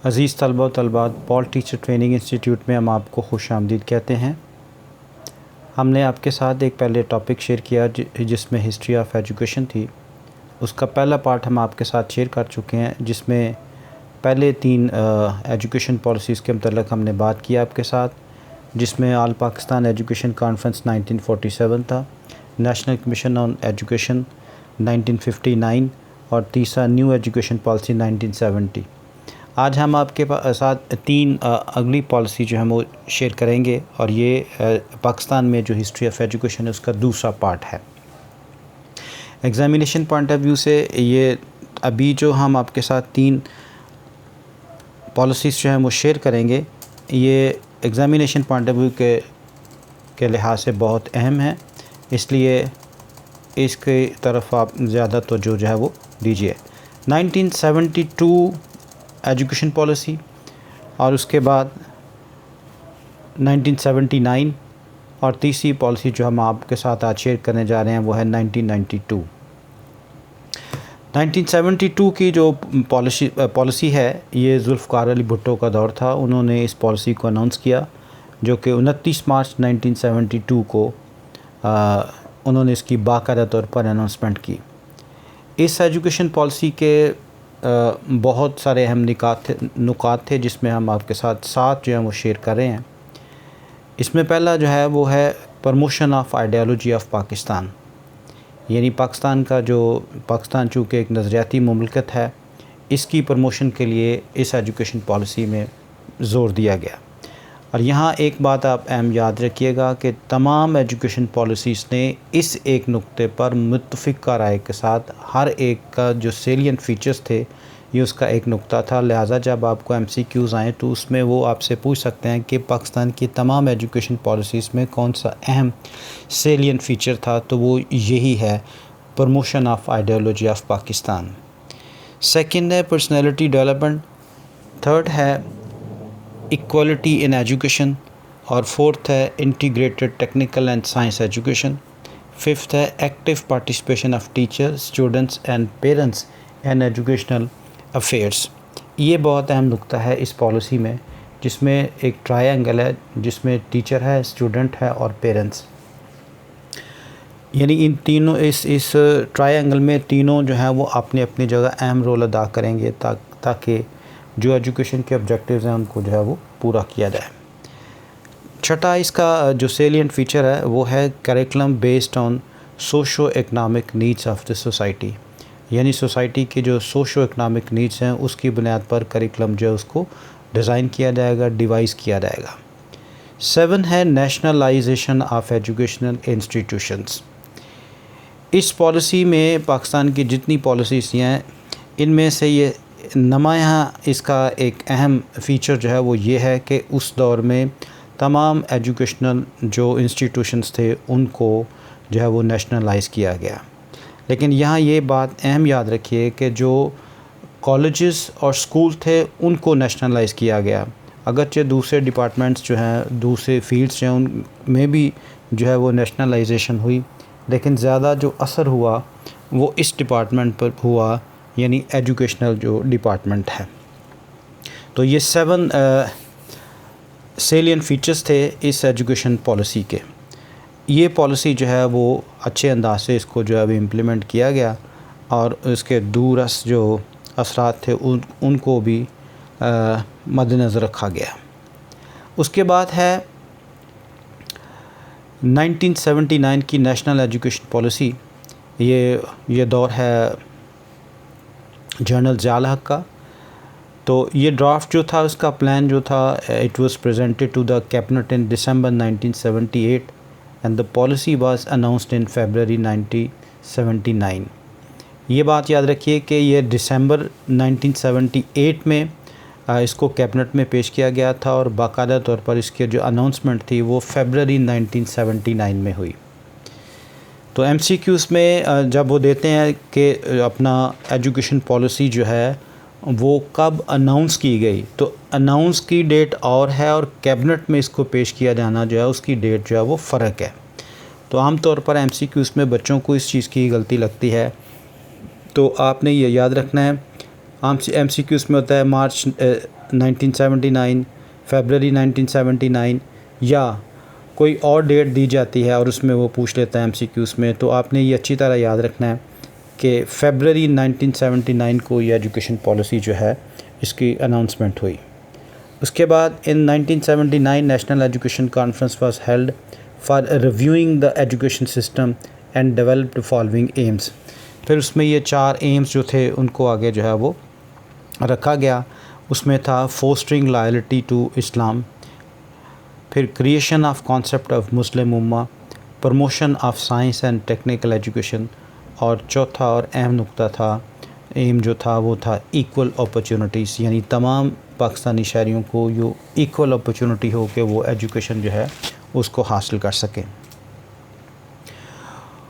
अज़ीज़ तलबा व तलबात, Paul teacher training institute में हम आपको खुशामदीद कहते हैं। हमने आपके साथ एक पहले टॉपिक शेयर किया जिसमें हिस्ट्री ऑफ एजुकेशन थी। उसका पहला पार्ट हम आपके साथ शेयर कर चुके हैं, जिसमें पहले 3 एजुकेशन पॉलिसीज़ के मतलब हमने बात किया आपके साथ, जिसमें ऑल पाकिस्तान एजुकेशन कॉन्फ्रेंस 1947 था, नेशनल कमीशन ऑन एजुकेशन 1959 और तीसरा न्यू एजुकेशन पॉलिसी 1970। आज हम आपके साथ 3 अगली पॉलिसी जो हम वो शेयर करेंगे, और ये पाकिस्तान में जो हिस्ट्री ऑफ एजुकेशन है उसका दूसरा पार्ट है। एग्ज़ामिनेशन पॉइंट ऑफ व्यू से ये अभी जो हम आपके साथ 3 पॉलिसीज़ जो हैं वो शेयर करेंगे, ये एग्ज़ामिनेशन पॉइंट ऑफ व्यू के लिहाज से बहुत अहम है, इसलिए इसके तरफ आप ज़्यादा तवज्जो जो है वो दीजिए। 1972 एजुकेशन पॉलिसी, और उसके बाद 1979, और तीसरी पॉलिसी जो हम आपके साथ आज शेयर करने जा रहे हैं वो है 1992। 1972 की जो पॉलिसी है, ये जुल्फ़िकार अली भुट्टो का दौर था। उन्होंने इस पॉलिसी को अनाउंस किया, जो कि 29 मार्च 1972 को उन्होंने इसकी बाकायदा तौर पर अनाउंसमेंट की। इस एजुकेशन पॉलिसी के बहुत सारे अहम नुकात थे, जिसमें हम आपके साथ 7 जो है वो शेयर कर रहे हैं। इसमें पहला जो है वो है promotion of ideology of Pakistan, यानी पाकिस्तान चूँकि एक नज़रियाती मुमलकत है, इसकी प्रमोशन के लिए इस एजुकेशन पॉलिसी में ज़ोर दिया गया। और यहाँ एक बात आप अहम याद रखिएगा कि तमाम एजुकेशन पॉलिसीज़ ने इस एक नुक्ते पर मुत्तफ़िक़ा राय के साथ हर एक का जो सेलिएंट फ़ीचर्स थे, ये उसका एक नुक्ता था। लिहाजा जब आपको MCQs आएँ तो उसमें वो आपसे पूछ सकते हैं कि पाकिस्तान की तमाम एजुकेशन पॉलिसीज़ में कौन सा अहम सेलिएंट फ़ीचर था, तो वो यही है, promotion of ideology of Pakistan. Second है पर्सनैलिटी डेवलपमेंट, थर्ड है इक्वलिटी इन एजुकेशन, और फोर्थ है integrated technical and science education. Fifth है active participation of teachers, students and parents and educational affairs. ये बहुत अहम नुक्ता है इस पॉलिसी में, जिसमें एक ट्रायंगल है, जिसमें टीचर है, स्टूडेंट है और पेरेंट्स, यानी इन तीनों इस ट्रायंगल में तीनों जो हैं वो अपनी अपनी जगह अहम रोल अदा करेंगे, ताकि जो एजुकेशन के ऑब्जेक्टिव्स हैं उनको जो है वो पूरा किया जाए। छठा इसका जो सेलिएंट फ़ीचर है वो है curriculum based on socio economic needs of the society, यानी सोसाइटी की जो सोशो इकनॉमिक नीड्स हैं उसकी बुनियाद पर करिकुलम जो है उसको डिज़ाइन किया जाएगा, डिवाइस किया जाएगा। 7 है नेशनलाइजेशन ऑफ एजुकेशनल इंस्टीट्यूशंस। इस पॉलिसी में पाकिस्तान की जितनी पॉलिसीज़ हैं, इनमें से ये नुमायाँ इसका एक अहम फ़ीचर जो है वो ये है कि उस दौर में तमाम एजुकेशनल जो इंस्टीट्यूशंस थे उनको जो है वो नेशनलाइज़ किया गया। लेकिन यहाँ ये बात अहम याद रखिए कि जो कॉलेजेस और स्कूल थे उनको नेशनलाइज़ किया गया, अगरचे दूसरे डिपार्टमेंट्स जो हैं, दूसरे फील्ड्स जो हैं, उनमें भी जो है वो नेशनलाइजेशन हुई, लेकिन ज़्यादा जो असर हुआ वो इस डिपार्टमेंट पर हुआ, यानी एजुकेशनल जो डिपार्टमेंट है। तो ये 7 सेलिएंट फ़ीचर्स थे इस एजुकेशन पॉलिसी के। ये पॉलिसी जो है वो अच्छे अंदाज से इसको जो है अभी इम्प्लीमेंट किया गया, और इसके दूरस जो असरात थे उनको भी मद्देनज़र रखा गया। उसके बाद है 1979 की नेशनल एजुकेशन पॉलिसी। ये दौर है जनरल ज़ियाउल हक़ का। तो ये ड्राफ्ट जो था, उसका प्लान जो था, it was presented to the cabinet in December 1978 and the policy was announced in February 1979। ये बात याद रखिए कि ये दिसंबर 1978 में इसको कैबिनेट में पेश किया गया था, और बाकायदा तौर पर इसके जो अनाउंसमेंट थी वो फरवरी 1979 में हुई। तो MCQs में जब वो देते हैं कि अपना एजुकेशन पॉलिसी जो है वो कब अनाउंस की गई, तो अनाउंस की डेट और है, और कैबिनेट में इसको पेश किया जाना जो है उसकी डेट जो है वो फ़र्क है। तो आम तौर पर MCQs में बच्चों को इस चीज़ की गलती लगती है, तो आपने ये याद रखना है। आम MCQs में होता है मार्च 1979, फरवरी 1979 या कोई और डेट दी जाती है और उसमें वो पूछ लेता है एमसीक्यूज़ में, तो आपने ये अच्छी तरह याद रखना है कि फरवरी 1979 को ये एजुकेशन पॉलिसी जो है इसकी अनाउंसमेंट हुई। उसके बाद इन 1979 national education conference was held for reviewing the education system and developed following AIIMS. फिर उसमें ये 4 एम्स जो थे उनको आगे जो है वो रखा गया। उसमें था फोस्टरिंग लॉयल्टी टू इस्लाम, फिर creation of concept of Muslim Umma, promotion of science and technical education, और चौथा और अहम नुक्ता था, एम जो था वो था इक्वल अपॉर्चुनिटीज़, यानी तमाम पाकिस्तानी शहरियों को यो इक्वल अपॉर्चुनिटी हो कि वो एजुकेशन जो है उसको हासिल कर सकें।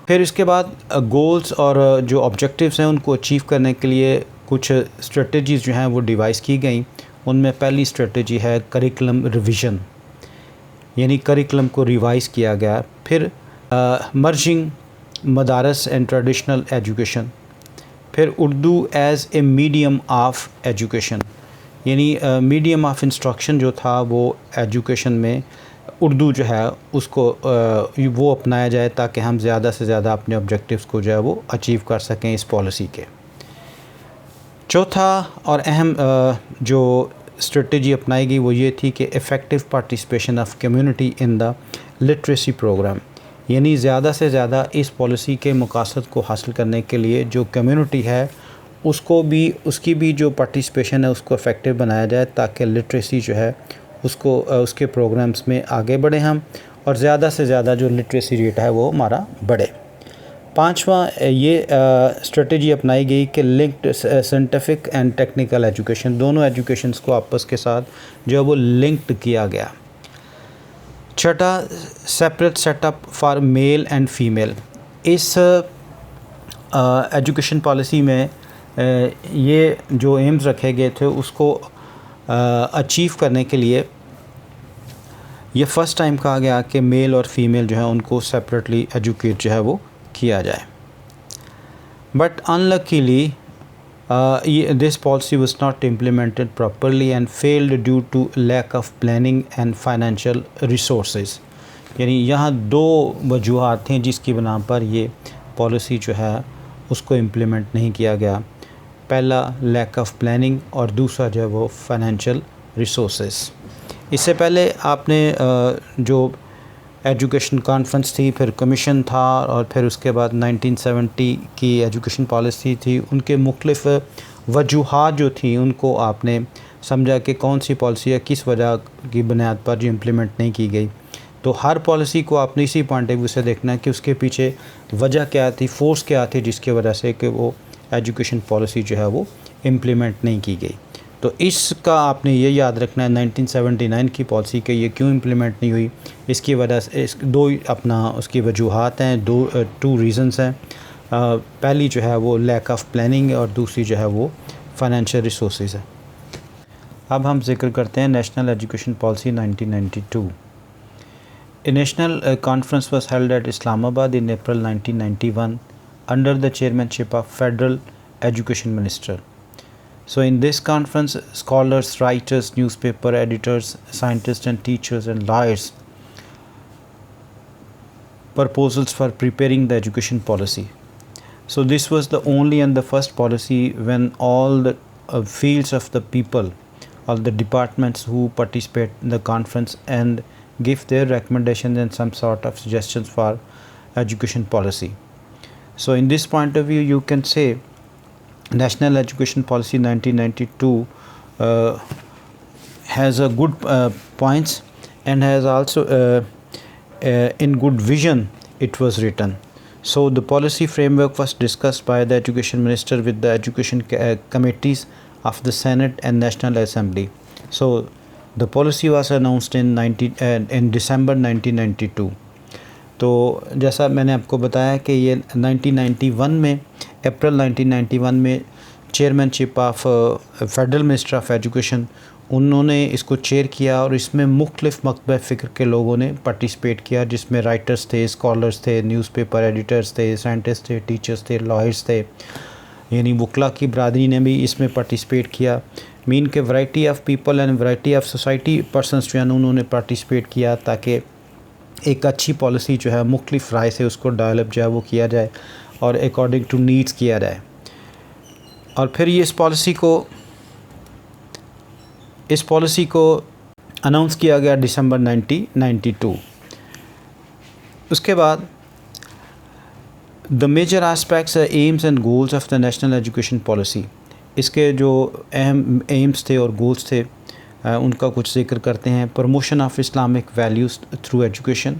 फिर इसके बाद गोल्स और जो ऑब्जेक्टिव्स हैं उनको अचीव करने के लिए कुछ स्ट्रेटजीज़ जो हैं वो डिवाइस की गई। उनमें पहली स्ट्रेटजी है करिकुलम रिवीजन, यानी करिकुलम को रिवाइज़ किया गया। फिर मर्जिंग मदारस एंड ट्रेडिशनल एजुकेशन, फिर Urdu as a medium of education, यानी मीडियम ऑफ इंस्ट्रक्शन जो था वो एजुकेशन में उर्दू जो है उसको वो अपनाया जाए ताकि हम ज़्यादा से ज़्यादा अपने ऑब्जेक्टिव्स को जो है वो अचीव कर सकें इस पॉलिसी के। चौथा और अहम जो स्ट्रेटजी अपनाई गई वो ये थी कि effective participation of community in the literacy programme, यानी ज़्यादा से ज़्यादा इस पॉलिसी के मकासद को हासिल करने के लिए जो कम्युनिटी है उसको भी, उसकी भी जो पार्टिसिपेशन है उसको इफ़ेक्टिव बनाया जाए ताकि लिटरेसी जो है उसको उसके प्रोग्राम्स में आगे बढ़े हम, और ज़्यादा से ज़्यादा जो लिटरेसी रेट है वो हमारा बढ़े। पांचवा ये स्ट्रेटजी अपनाई गई कि linked scientific and technical education, दोनों एजुकेशंस को आपस के साथ जो है वो लिंक्ड किया गया। छठा separate setup for male and female, इस एजुकेशन पॉलिसी में ये जो एम्स रखे गए थे उसको अचीव करने के लिए ये फ़र्स्ट टाइम कहा गया कि मेल और फीमेल जो है उनको सेपरेटली एजुकेट जो है वो किया जाए। But unluckily this policy was not implemented properly and failed due to lack of planning and financial resources, यानी यहाँ 2 वजूहात थी जिसकी बिना पर ये पॉलिसी जो है उसको इम्प्लीमेंट नहीं किया गया। पहला लैक ऑफ प्लानिंग और दूसरा जो है वो फाइनेंशियल रिसोर्सेज। इससे पहले आपने जो एजुकेशन कॉन्फ्रेंस थी, फिर कमीशन था और फिर उसके बाद 1970 की एजुकेशन पॉलिसी थी, उनके मुख्तलिफ वजूहात जो थी उनको आपने समझा कि कौन सी पॉलिसी है किस वजह की बुनियाद पर जो इम्प्लीमेंट नहीं की गई। तो हर पॉलिसी को आपने इसी पॉइंट ऑफ व्यू से देखना है कि उसके पीछे वजह क्या थी, फोर्स क्या थी जिसकी वजह से कि वो एजुकेशन पॉलिसी जो है वो इम्प्लीमेंट नहीं की गई। तो इसका आपने ये याद रखना है 1979 की पॉलिसी के ये क्यों इम्प्लीमेंट नहीं हुई, इसकी वजह से इस 2 अपना उसकी वजूहात हैं, 2 रीज़न्स हैं। पहली जो है वो लैक ऑफ प्लानिंग और दूसरी जो है वो फाइनेंशियल रिसोर्सेज है। अब हम जिक्र करते हैं national education policy 1992। A national conference was held at Islamabad in April 1991 under the chairmanship of Federal Education Minister. So in this conference, scholars, writers, newspaper editors, scientists and teachers and lawyers proposals for preparing the education policy. So this was the only and the first policy when all the fields of the people, all the departments who participate in the conference and give their recommendations and some sort of suggestions for education policy. So in this point of view you can say National Education Policy 1992 has a good points and has also in good vision it was written. So the policy framework was discussed by the Education Minister with the education committees of the Senate and National Assembly. So the policy was announced in December 1992. तो जैसा मैंने आपको बताया कि ये 1991 में, अप्रैल 1991 में chairmanship of federal minister of education उन्होंने इसको चेयर किया और इसमें मुख्तलिफ मकतब फ़िक्र के लोगों ने पार्टिसिपेट किया, जिसमें राइटर्स थे, स्कॉलर्स थे, न्यूज़पेपर एडिटर्स थे, साइंटिस्ट थे, टीचर्स थे, लॉयर्स थे, यानी वकला की बरादरी ने भी इसमें पार्टिसिपेट किया। मीन के variety of people and variety of society persons जो है उन्होंने पार्टिसिपेट किया, ताकि एक अच्छी पॉलिसी जो है मुख्तलिफ राय से उसको डेवलप जो है वो किया जाए और अकॉर्डिंग टू नीड्स किया जाए। और फिर ये इस पॉलिसी को अनाउंस किया गया दिसंबर 1992। उसके बाद the major aspects aims and goals of the national education policy, इसके जो अहम एम्स थे और गोल्स थे उनका कुछ जिक्र करते हैं। Promotion of Islamic values through education,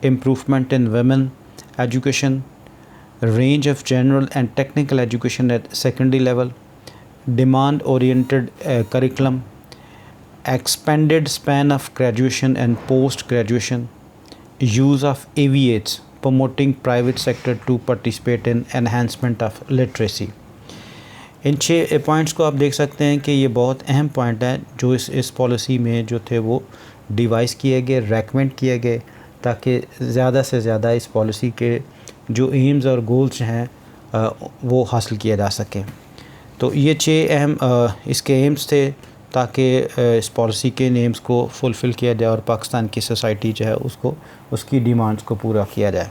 improvement in women education, range of general and technical education at secondary level, demand oriented curriculum, expanded span of graduation and post graduation, use of AVAs, promoting private sector to participate in enhancement of literacy। In 6 points को आप देख सकते हैं कि ये बहुत अहम point हैं जो इस पॉलिसी में जो थे वो डिवाइस किए गए, रेकमेंड किए गए, ताकि ज़्यादा से ज़्यादा इस पॉलिसी के जो एम्स और गोल्स हैं वो हासिल किए जा सकें। तो ये 6 अहम इसके एम्स थे, ताकि इस पॉलिसी के एम्स को फुलफ़िल किया जाए और पाकिस्तान की सोसाइटी जो है उसकी डिमांड्स को पूरा किया जाए।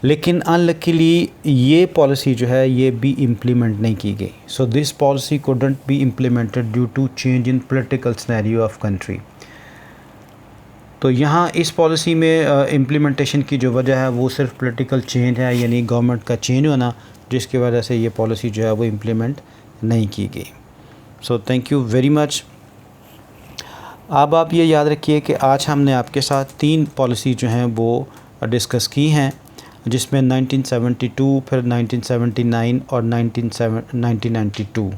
लेकिन अनलकीली ये पॉलिसी जो है ये भी इम्प्लीमेंट नहीं की गई। So this policy couldn't be implemented due to change in political scenario of country. तो यहाँ इस पॉलिसी में इम्प्लीमेंटेशन की जो वजह है वो सिर्फ पॉलिटिकल चेंज है, यानी गवर्नमेंट का चेंज होना, जिसकी वजह से ये पॉलिसी जो है वो इम्प्लीमेंट नहीं की गई। So thank you very much. अब आप ये याद रखिए कि आज हमने आपके साथ 3 पॉलिसी जो हैं वो डिस्कस की हैं, जिसमें 1972, फिर 1979 और 1992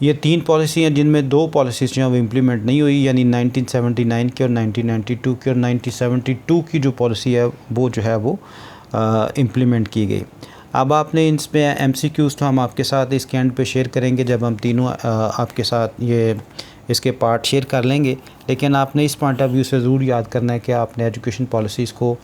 ये 3 पॉलिसी हैं, जिनमें 2 पॉलिसीज़ जो हैं वो इम्प्लीमेंट नहीं हुई, यानी 1979 की और 1992 की। और 1972 की जो पॉलिसी है वो जो है वो इम्प्लीमेंट की गई। अब आपने इसमें MCQs तो हम आपके साथ इसके एंड पे शेयर करेंगे, जब हम तीनों आपके साथ ये इसके पार्ट शेयर कर लेंगे। लेकिन आपने इस पॉइंट ऑफ व्यू से ज़रूर याद करना है कि आपने एजुकेशन पॉलिसीज़ को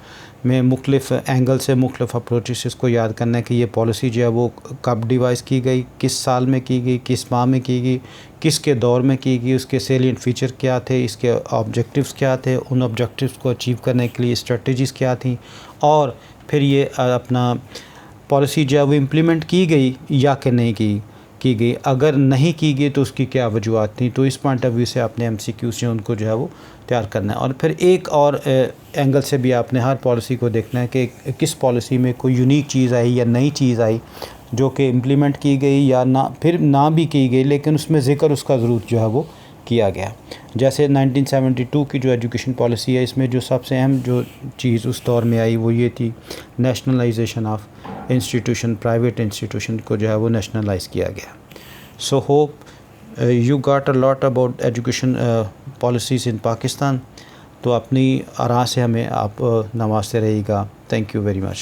में मुख्तलिफ़ एंगल से मुख्तलिफ़ अप्रोचेस को याद करना है कि ये पॉलिसी जो है वो कब डिवाइस की गई, किस साल में की गई, किस माह में की गई, किसके दौर में की गई, उसके सेलिएंट फ़ीचर क्या थे, इसके ऑब्जेक्टिव्स क्या थे, उन ऑब्जेक्टिव्स को अचीव करने के लिए स्ट्रेटजीज़ क्या थी, और फिर ये अपना पॉलिसी जो है वो इम्प्लीमेंट की गई या कि नहीं की गई। अगर नहीं की गई तो उसकी क्या वजूहत थी। तो इस पॉइंट ऑफ व्यू से आपने MCQs जो उनको जो है वो तैयार करना है। और फिर एक और एंगल से भी आपने हर पॉलिसी को देखना है कि किस पॉलिसी में कोई यूनिक चीज़ आई या नई चीज़ आई जो कि इम्प्लीमेंट की गई या ना भी की गई, लेकिन उसमें ज़िक्र उसका ज़रूर जो है वो किया गया। जैसे 1972 की जो एजुकेशन पॉलिसी है, इसमें जो सबसे अहम जो चीज़ उस दौर में आई वो ये थी, nationalisation of institution, private institution को जो है वो नेशनलाइज किया गया। So hope you got a lot about education policies in Pakistan. तो अपनी आरा से हमें आप नवाजते रहिएगा। Thank you very much.